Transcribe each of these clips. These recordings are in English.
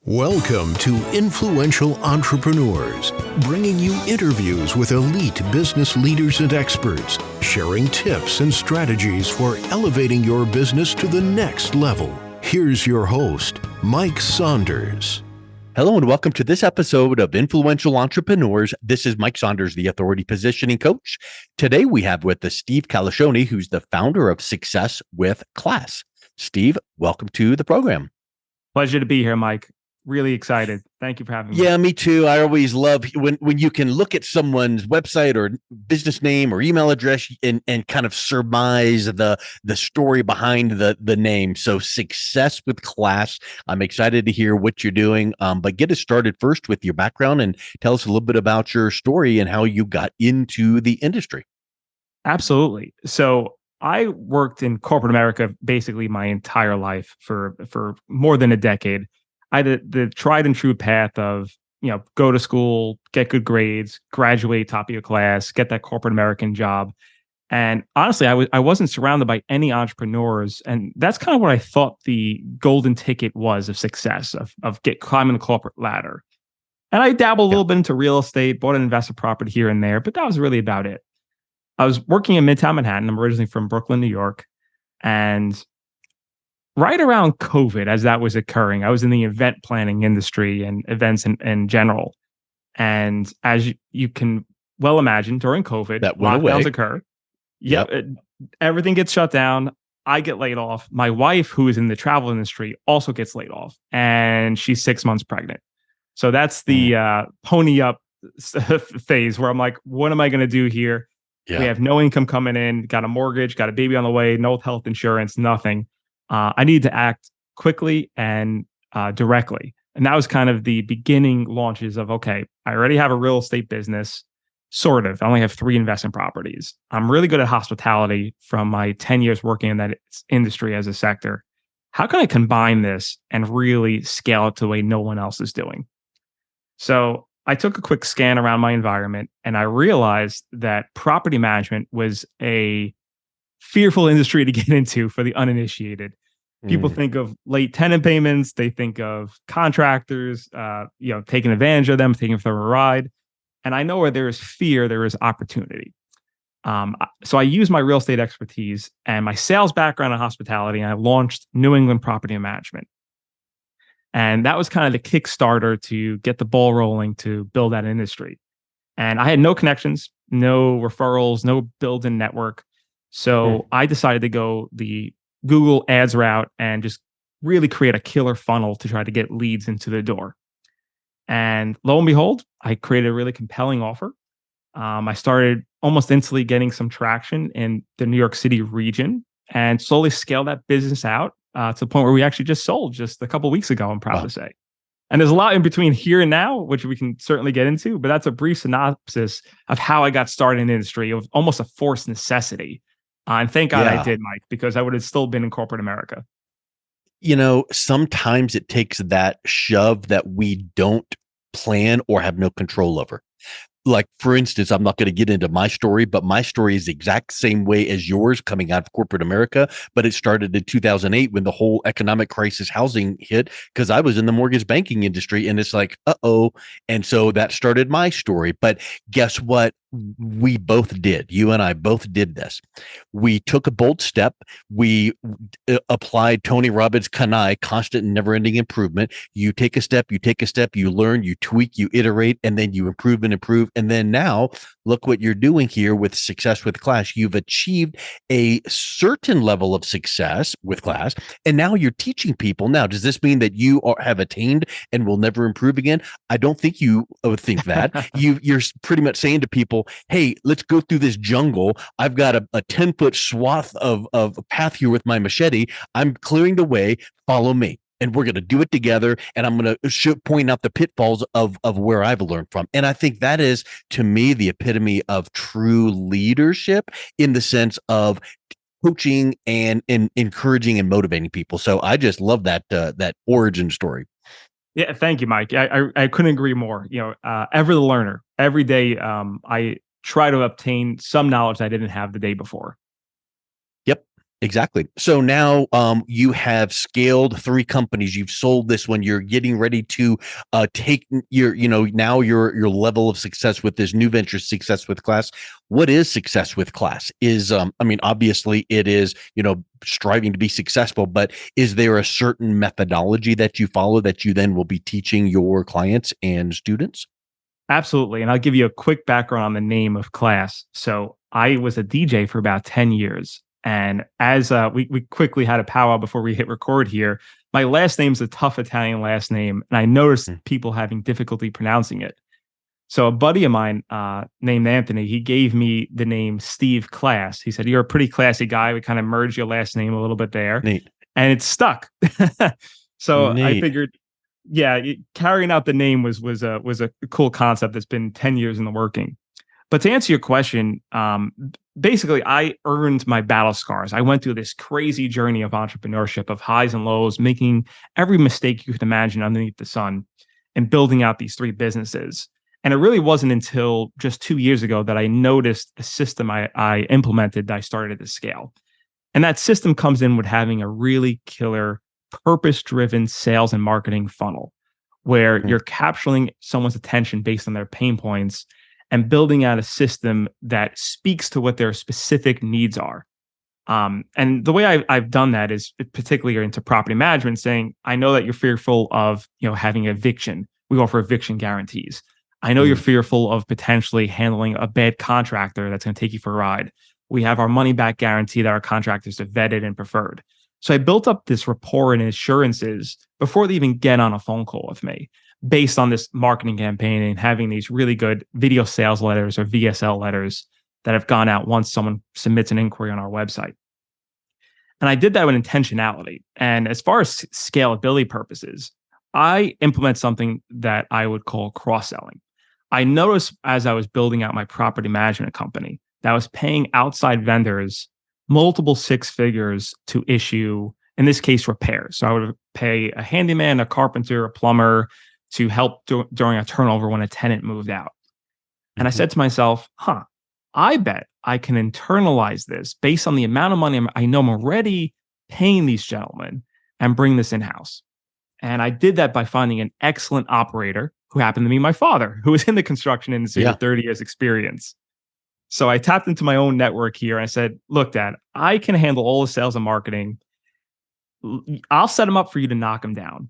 Welcome to Influential Entrepreneurs, bringing you interviews with elite business leaders and experts, sharing tips and strategies for elevating your business to the next level. Here's your host, Mike Saunders. Hello and welcome to this episode of Influential Entrepreneurs. This is Mike Saunders, the Authority Positioning Coach. Today we have with us Steve Calascione, who's the founder of Success with Class. Steve, welcome to the program. Pleasure to be here, Mike. Really excited. Thank you for having me. Yeah, me too. I always love when you can look at someone's website or business name or email address and kind of surmise the story behind the name. So Success with Class. I'm excited to hear what you're doing. But get us started first with your background and tell us a little bit about your story and how you got into the industry. Absolutely. So I worked in corporate America basically my entire life for more than a decade. I did the tried and true path of, go to school, get good grades, graduate top of your class, get that corporate American job. And honestly, I wasn't surrounded by any entrepreneurs. And that's kind of what I thought the golden ticket was of success, of climbing the corporate ladder. And I dabbled a little bit into real estate, bought an investment property here and there, but that was really about it. I was working in Midtown Manhattan. I'm originally from Brooklyn, New York. And right around COVID, as that was occurring, I was in the event planning industry and events in general. And as you can well imagine, during COVID, that went lockdowns away. Occur. Everything gets shut down. I get laid off. My wife, who is in the travel industry, also gets laid off. And she's 6 months pregnant. So that's the pony up phase where I'm like, what am I going to do here? Yeah. We have no income coming in, got a mortgage, got a baby on the way, no health insurance, nothing. I needed to act quickly and directly. And that was kind of the beginning launches of, okay, I already have a real estate business, sort of. I only have 3 investment properties. I'm really good at hospitality from my 10 years working in that industry as a sector. How can I combine this and really scale it to the way no one else is doing? So I took a quick scan around my environment and I realized that property management was a fearful industry to get into for the uninitiated. People think of late tenant payments. They think of contractors, taking advantage of them, taking them for a ride. And I know where there is fear, there is opportunity. So I use my real estate expertise and my sales background in hospitality, and I launched New England Property Management. And that was kind of the Kickstarter to get the ball rolling to build that industry. And I had no connections, no referrals, no built-in network. So I decided to go the Google Ads route and just really create a killer funnel to try to get leads into the door. And lo and behold, I created a really compelling offer. I started almost instantly getting some traction in the New York City region and slowly scaled that business out to the point where we actually just sold just a couple of weeks ago, I'm proud to say. And there's a lot in between here and now, which we can certainly get into, but that's a brief synopsis of how I got started in the industry. It was almost a forced necessity. And thank God I did, Mike, because I would have still been in corporate America. Sometimes it takes that shove that we don't plan or have no control over. Like, for instance, I'm not going to get into my story, but my story is the exact same way as yours coming out of corporate America. But it started in 2008 when the whole economic crisis housing hit, because I was in the mortgage banking industry and it's like, uh-oh. And so that started my story. But guess what? We both did. You and I both did this. We took a bold step. We applied Tony Robbins' KANI, constant and never-ending improvement. You take a step, you learn, you tweak, you iterate, and then you improve and improve. And then now, look what you're doing here with Success with Class. You've achieved a certain level of success with Class, and now you're teaching people. Now, does this mean that you have attained and will never improve again? I don't think you would think that. You're pretty much saying to people, hey, let's go through this jungle. I've got a 10-foot swath of path here with my machete. I'm clearing the way. Follow me. And we're going to do it together. And I'm going to point out the pitfalls of where I've learned from. And I think that is, to me, the epitome of true leadership in the sense of coaching and encouraging and motivating people. So I just love that origin story. Yeah, thank you, Mike. I couldn't agree more. Ever the learner. Every day, I try to obtain some knowledge I didn't have the day before. Yep. Exactly. So now you have scaled 3 companies. You've sold this one. You're getting ready to take your, now your level of success with this new venture, success with Class. What is success with Class? Is I mean, obviously it is, striving to be successful, but is there a certain methodology that you follow that you then will be teaching your clients and students? Absolutely. And I'll give you a quick background on the name of Class. So I was a DJ for about 10 years. And as we quickly had a powwow before we hit record here, my last name's a tough Italian last name. And I noticed people having difficulty pronouncing it. So a buddy of mine named Anthony, he gave me the name Steve Class. He said, "You're a pretty classy guy. We kind of merged your last name a little bit there." Neat. And it stuck. So I Neat. figured, yeah, carrying out the name was a cool concept that's been 10 years in the working. But to answer your question, basically, I earned my battle scars. I went through this crazy journey of entrepreneurship, of highs and lows, making every mistake you could imagine underneath the sun, and building out these 3 businesses. And it really wasn't until just 2 years ago that I noticed the system I implemented that I started to scale. And that system comes in with having a really killer, purpose-driven sales and marketing funnel where you're capturing someone's attention based on their pain points and building out a system that speaks to what their specific needs are. And the way I've done that is particularly into property management, saying, I know that you're fearful of having eviction. We offer eviction guarantees. I know you're fearful of potentially handling a bad contractor that's going to take you for a ride. We have our money back guarantee that our contractors have vetted and preferred. So I built up this rapport and assurances before they even get on a phone call with me, based on this marketing campaign and having these really good video sales letters or VSL letters that have gone out once someone submits an inquiry on our website. And I did that with intentionality. And as far as scalability purposes, I implement something that I would call cross-selling. I noticed as I was building out my property management company that I was paying outside vendors multiple 6 figures to issue, in this case, repairs. So I would pay a handyman, a carpenter, a plumber to help during a turnover when a tenant moved out. And I said to myself, I bet I can internalize this based on the amount of money I know I'm already paying these gentlemen and bring this in-house. And I did that by finding an excellent operator who happened to be my father, who was in the construction industry with 30 years experience. So I tapped into my own network here and I said, look, Dad, I can handle all the sales and marketing. I'll set them up for you to knock them down.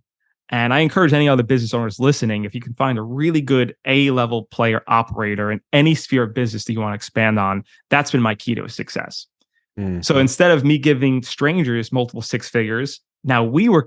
And I encourage any other business owners listening, if you can find a really good A-level player operator in any sphere of business that you want to expand on, that's been my key to success. So instead of me giving strangers multiple 6 figures, now we were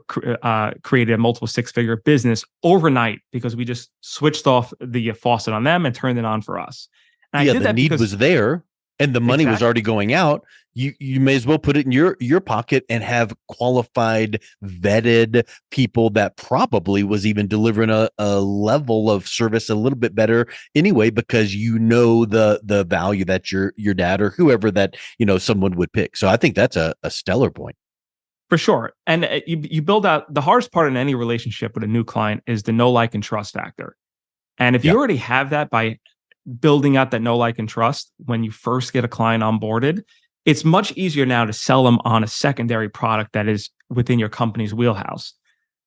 created a multiple 6-figure business overnight because we just switched off the faucet on them and turned it on for us. And I did the that need was there and the money was already going out. You may as well put it in your pocket and have qualified, vetted people that probably was even delivering a level of service a little bit better anyway, because the value that your dad or whoever that someone would pick. So I think that's a stellar point. For sure. And you build out, the hardest part in any relationship with a new client is the know, like, and trust factor. And if you already have that by building out that know, like, and trust when you first get a client onboarded, it's much easier now to sell them on a secondary product that is within your company's wheelhouse.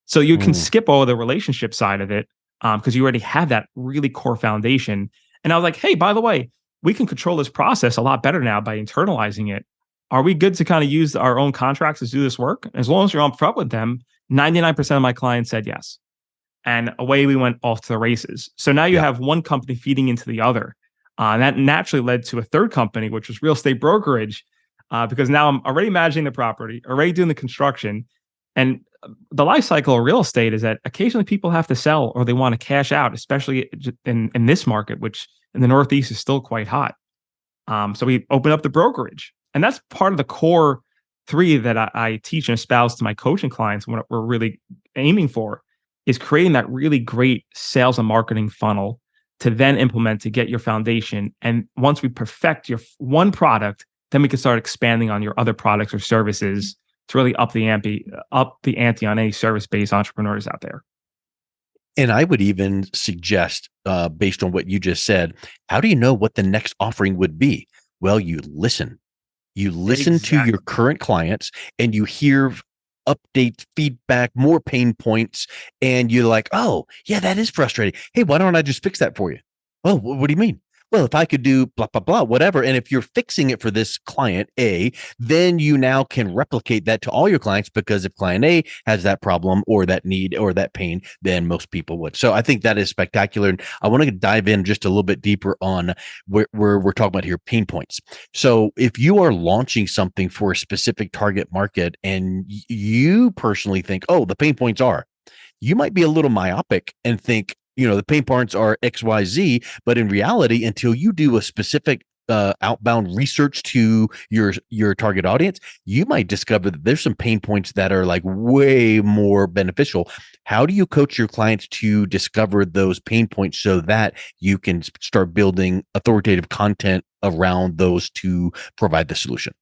So you can skip over the relationship side of it because you already have that really core foundation. And I was like, hey, by the way, we can control this process a lot better now by internalizing it. Are we good to kind of use our own contracts to do this work? As long as you're upfront with them, 99% of my clients said yes. And away we went off to the races. So now you have one company feeding into the other. And that naturally led to a third company, which was real estate brokerage, because now I'm already managing the property, already doing the construction. And the life cycle of real estate is that occasionally people have to sell or they want to cash out, especially in this market, which in the Northeast is still quite hot. So we open up the brokerage. And that's part of the core 3 that I teach and espouse to my coaching clients. What we're really aiming for is creating that really great sales and marketing funnel to then implement to get your foundation. And once we perfect your one product, then we can start expanding on your other products or services to really up the ante on any service-based entrepreneurs out there. And I would even suggest, based on what you just said, how do you know what the next offering would be? Well, you listen. You listen to your current clients and you hear updates, feedback, more pain points, and you're like, oh, yeah, that is frustrating. Hey, why don't I just fix that for you? Oh, what do you mean? Well, if I could do blah, blah, blah, whatever. And if you're fixing it for this client A, then you now can replicate that to all your clients, because if client A has that problem or that need or that pain, then most people would. So I think that is spectacular. And I want to dive in just a little bit deeper on where we're talking about here, pain points. So if you are launching something for a specific target market and you personally think, oh, the pain points are, you might be a little myopic and think, the pain points are XYZ, but in reality, until you do a specific outbound research to your target audience, you might discover that there's some pain points that are like way more beneficial. How do you coach your clients to discover those pain points so that you can start building authoritative content around those to provide the solution?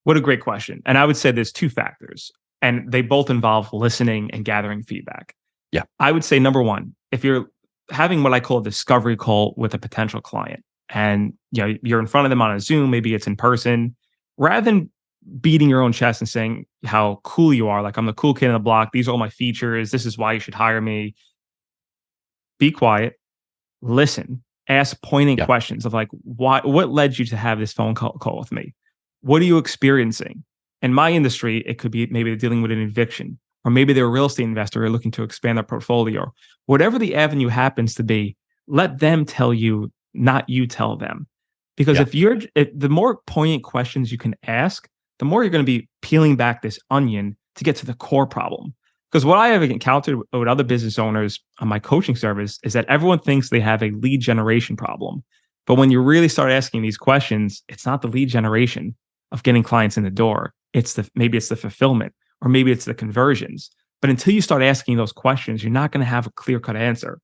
What a great question. And I would say there's two factors, and they both involve listening and gathering feedback. Yeah. I would say number one, if you're having what I call a discovery call with a potential client, and you're in front of them on a Zoom, maybe it's in person, rather than beating your own chest and saying how cool you are, like I'm the cool kid on the block, these are all my features, this is why you should hire me. Be quiet, listen, ask pointing questions of like, what led you to have this phone call with me? What are you experiencing? In my industry, it could be maybe they're dealing with an eviction, or maybe they're a real estate investor looking to expand their portfolio. Whatever the avenue happens to be, let them tell you, not you tell them. Because if the more poignant questions you can ask, the more you're going to be peeling back this onion to get to the core problem. Because what I have encountered with other business owners on my coaching service is that everyone thinks they have a lead generation problem. But when you really start asking these questions, it's not the lead generation of getting clients in the door. Maybe it's the fulfillment, or maybe it's the conversions. But until you start asking those questions, you're not going to have a clear-cut answer.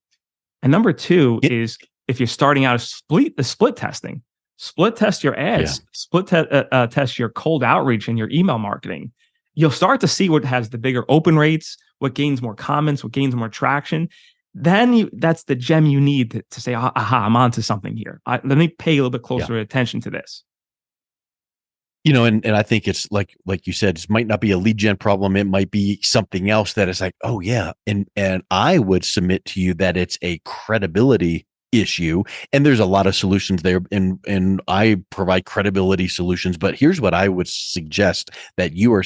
And number two is, if you're starting out, the split testing. Split test your ads, split test your cold outreach and your email marketing. You'll start to see what has the bigger open rates, what gains more comments, what gains more traction. Then that's the gem you need to say, aha, I'm onto something here. Let me pay a little bit closer attention to this. And I think it's like you said, it might not be a lead gen problem. It might be something else that is like, oh yeah. And I would submit to you that it's a credibility issue. And there's a lot of solutions there. And I provide credibility solutions. But here's what I would suggest that you are,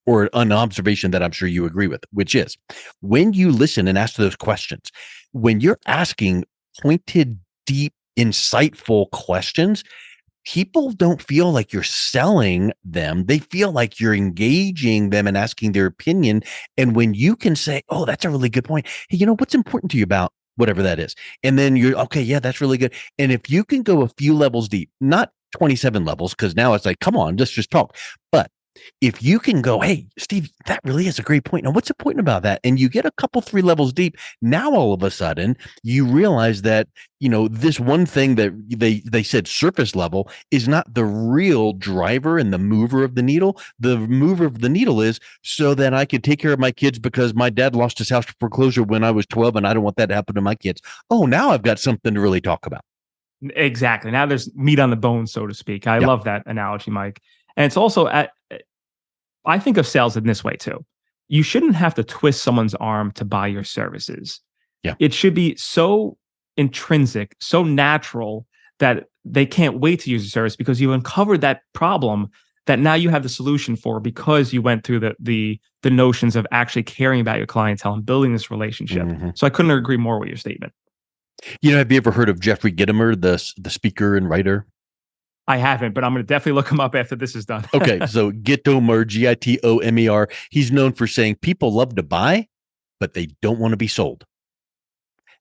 or an observation that I'm sure you agree with, which is when you listen and ask those questions, when you're asking pointed, deep, insightful questions, people don't feel like you're selling them. They feel like you're engaging them and asking their opinion. And when you can say, oh, that's a really good point. Hey, what's important to you about whatever that is? And then you're, okay, yeah, that's really good. And if you can go a few levels deep, not 27 levels, because now it's like, come on, let's just talk. But if you can go, hey, Steve, that really is a great point. Now, what's important about that? And you get a couple, 3 levels deep. Now, all of a sudden, you realize that, this one thing that they said surface level is not the real driver and the mover of the needle. The mover of the needle is so that I can take care of my kids because my dad lost his house to foreclosure when I was 12 and I don't want that to happen to my kids. Oh, now I've got something to really talk about. Exactly. Now there's meat on the bone, so to speak. I love that analogy, Mike. And it's also, I think of sales in this way too. You shouldn't have to twist someone's arm to buy your services. Yeah. It should be so intrinsic, so natural that they can't wait to use the service because you uncovered that problem that now you have the solution for, because you went through the notions of actually caring about your clientele and building this relationship. Mm-hmm. So I couldn't agree more with your statement. Have you ever heard of Jeffrey Gitomer, the speaker and writer? I haven't, but I'm going to definitely look him up after this is done. Okay, so Gitomer, Gitomer. He's known for saying people love to buy, but they don't want to be sold.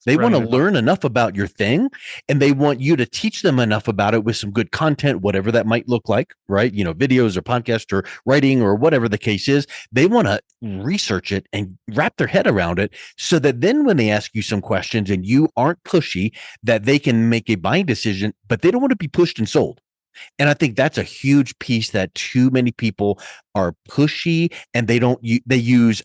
They want to learn enough about your thing, and they want you to teach them enough about it with some good content, whatever that might look like, right? Videos or podcasts or writing or whatever the case is. They want to research it and wrap their head around it so that then when they ask you some questions and you aren't pushy, that they can make a buying decision, but they don't want to be pushed and sold. And I think that's a huge piece that too many people are pushy, and they use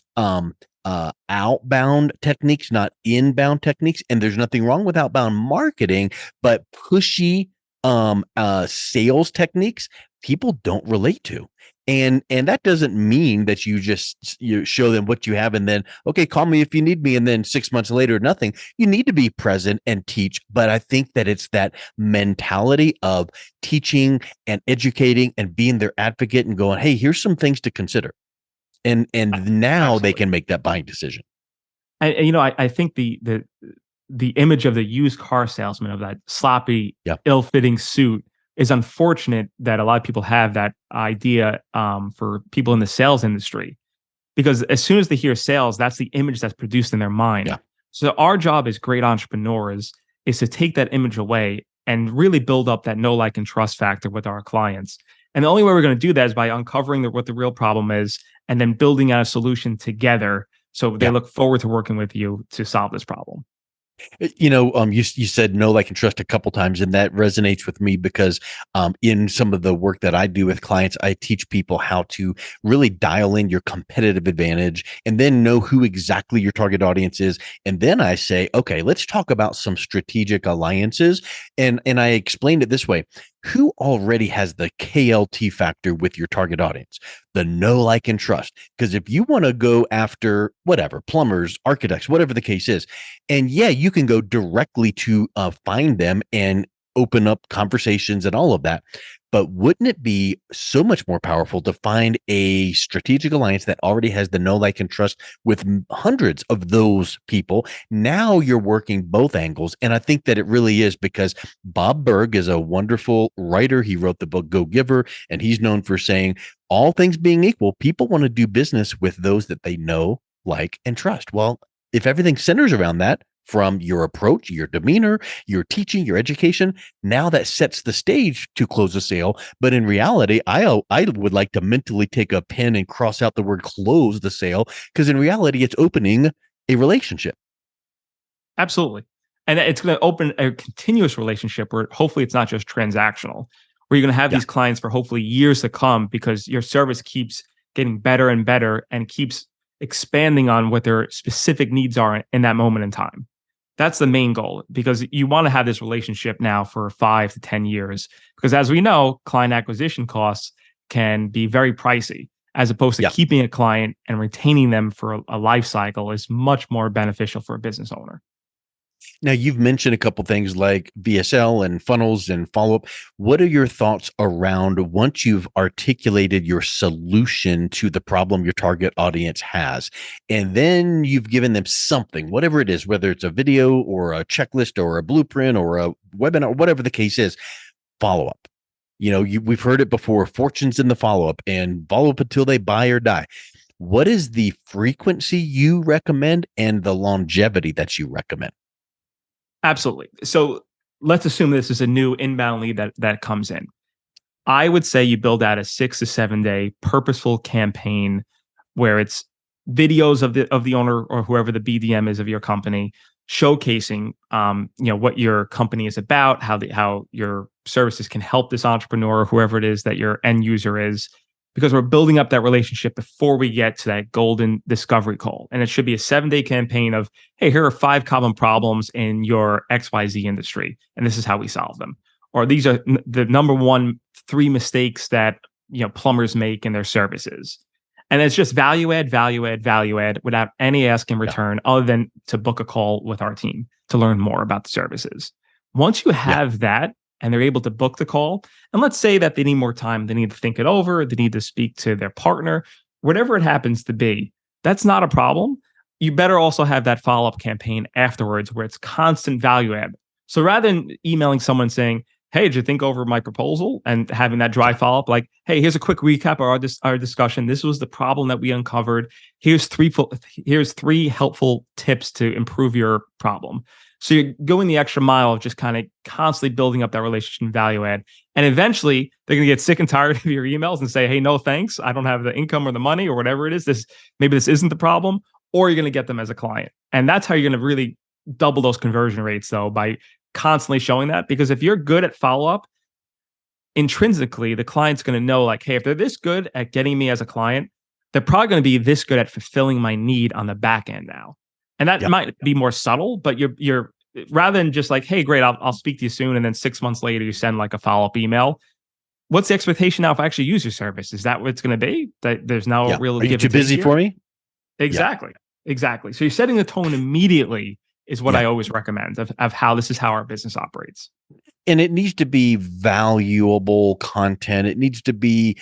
outbound techniques, not inbound techniques. And there's nothing wrong with outbound marketing, but pushy sales techniques people don't relate to. And that doesn't mean that you show them what you have and then, okay, call me if you need me. And then 6 months later, nothing. You need to be present and teach. But I think that it's that mentality of teaching and educating and being their advocate and going, hey, here's some things to consider. And now Absolutely. they can make that buying decision. And I think the image of the used car salesman, of that sloppy, Yeah. ill-fitting suit, is unfortunate that a lot of people have that idea for people in the sales industry, because as soon as they hear sales, that's the image that's produced in their mind. Yeah. So our job as great entrepreneurs is to take that image away and really build up that know, like, and trust factor with our clients. And the only way we're going to do that is by uncovering what the real problem is and then building out a solution together, so they Yeah. look forward to working with you to solve this problem. You said know, like, and trust a couple times, and that resonates with me because in some of the work that I do with clients, I teach people how to really dial in your competitive advantage and then know who exactly your target audience is. And then I say, okay, let's talk about some strategic alliances. And I explained it this way. Who already has the KLT factor with your target audience? The know, like, and trust. Because if you want to go after whatever, plumbers, architects, whatever the case is, and yeah, you can go directly to find them and open up conversations and all of that. But wouldn't it be so much more powerful to find a strategic alliance that already has the know, like, and trust with hundreds of those people? Now you're working both angles. And I think that it really is, because Bob Berg is a wonderful writer. He wrote the book Go Giver, and he's known for saying, all things being equal, people want to do business with those that they know, like, and trust. Well, if everything centers around that, from your approach, your demeanor, your teaching, your education, now that sets the stage to close a sale. But in reality, I would like to mentally take a pen and cross out the word close the sale, because in reality, it's opening a relationship. Absolutely. And it's going to open a continuous relationship where hopefully it's not just transactional, where you're going to have these clients for hopefully years to come, because your service keeps getting better and better and keeps expanding on what their specific needs are in that moment in time. That's the main goal, because you want to have this relationship now for 5 to 10 years. Because as we know, client acquisition costs can be very pricey, as opposed to keeping a client and retaining them for a life cycle is much more beneficial for a business owner. Now, you've mentioned a couple things like VSL and funnels and follow-up. What are your thoughts around, once you've articulated your solution to the problem your target audience has, and then you've given them something, whatever it is, whether it's a video or a checklist or a blueprint or a webinar, whatever the case is, follow-up. We've heard it before, fortunes in the follow-up, and follow-up until they buy or die. What is the frequency you recommend and the longevity that you recommend? Absolutely. So let's assume this is a new inbound lead that comes in. I would say you build out a 6 to 7 day purposeful campaign where it's videos of the owner or whoever the BDM is of your company, showcasing what your company is about, how your services can help this entrepreneur or whoever it is that your end user is, because we're building up that relationship before we get to that golden discovery call. And it should be a 7-day campaign of, hey, here are 5 common problems in your XYZ industry, and this is how we solve them. Or these are the number 3 mistakes that plumbers make in their services. And it's just value add without any ask in return, other than to book a call with our team to learn more about the services. Once you have that, and they're able to book the call, and let's say that they need more time, they need to think it over, they need to speak to their partner, whatever it happens to be, that's not a problem. You better also have that follow-up campaign afterwards where it's constant value add. So rather than emailing someone saying, hey, did you think over my proposal? And having that dry follow-up, like, hey, here's a quick recap of our discussion. This was the problem that we uncovered. Here's 3 helpful tips to improve your problem. So you're going the extra mile of just kind of constantly building up that relationship and value add. And eventually they're going to get sick and tired of your emails and say, hey, no, thanks. I don't have the income or the money or whatever it is. Maybe this isn't the problem, or you're going to get them as a client. And that's how you're going to really double those conversion rates, though, by constantly showing that. Because if you're good at follow-up, intrinsically, the client's going to know, like, hey, if they're this good at getting me as a client, they're probably going to be this good at fulfilling my need on the back end now. And that might be more subtle, but you're rather than just like, hey, great, I'll speak to you soon. And then 6 months later, you send like a follow-up email. What's the expectation now if I actually use your service? Is that what it's going to be? That there's no real Are you give too and take busy here? for me? Exactly. Exactly. So you're setting the tone immediately is what Yeah. I always recommend of how this is how our business operates. And it needs to be valuable content. It needs to be,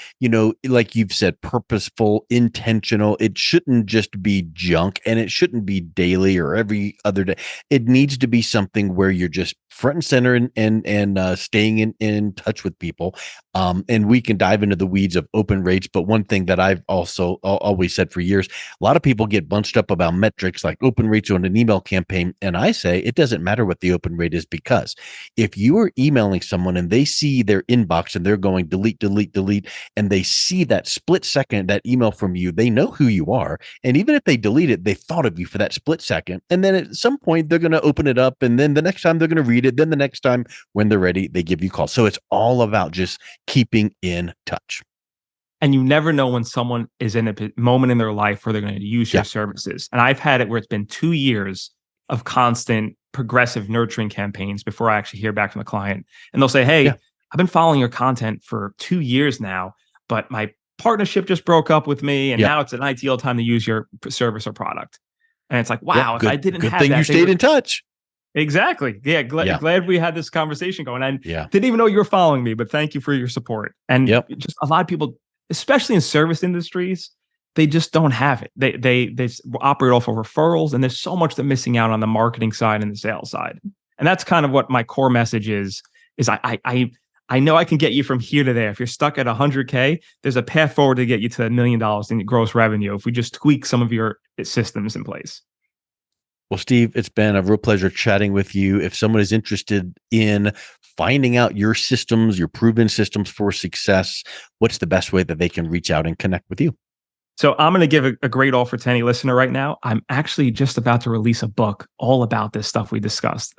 like you've said, purposeful, intentional. It shouldn't just be junk, and it shouldn't be daily or every other day. It needs to be something where you're just front and center and staying in touch with people. And we can dive into the weeds of open rates. But one thing that I've also always said for years, a lot of people get bunched up about metrics like open rates on an email campaign. And I say it doesn't matter what the open rate is, because if you are emailing someone and they see their inbox and they're going delete, delete, delete, and they see that split second, that email from you, they know who you are. And even if they delete it, they thought of you for that split second. And then at some point they're going to open it up. And then the next time they're going to read it. Then the next time when they're ready, they give you a call. So it's all about just keeping in touch. And you never know when someone is in a moment in their life where they're going to use your services. And I've had it where it's been 2 years of constant progressive nurturing campaigns before I actually hear back from the client. And they'll say, hey, I've been following your content for 2 years now, but my partnership just broke up with me. And now it's an ideal time to use your service or product. And it's like, wow, if I didn't have that. Good thing you stayed in touch. Exactly. Yeah. Glad we had this conversation going. And didn't even know you were following me, but thank you for your support. And just a lot of people, especially in service industries, they just don't have it. They operate off of referrals, and there's so much they're missing out on the marketing side and the sales side. And that's kind of what my core message is I know I can get you from here to there. If you're stuck at 100K, there's a path forward to get you to $1 million in gross revenue if we just tweak some of your systems in place. Well, Steve, it's been a real pleasure chatting with you. If someone is interested in finding out your systems, your proven systems for success, what's the best way that they can reach out and connect with you? So I'm going to give a great offer to any listener right now. I'm actually just about to release a book all about this stuff we discussed.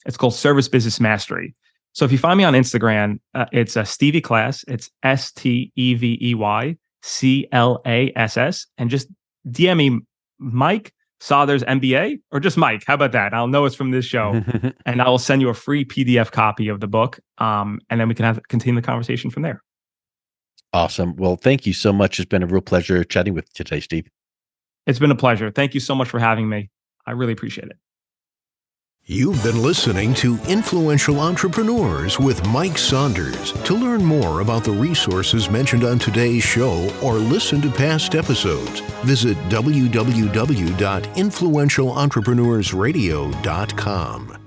It's called Service Business Mastery. So if you find me on Instagram, it's Stevie Class. It's STEVEY CLASS. And just DM me Mike Saunders MBA, or just Mike. How about that? I'll know it's from this show. And I will send you a free PDF copy of the book. And then we can continue the conversation from there. Awesome. Well, thank you so much. It's been a real pleasure chatting with you today, Steve. It's been a pleasure. Thank you so much for having me. I really appreciate it. You've been listening to Influential Entrepreneurs with Mike Saunders. To learn more about the resources mentioned on today's show or listen to past episodes, visit www.influentialentrepreneursradio.com.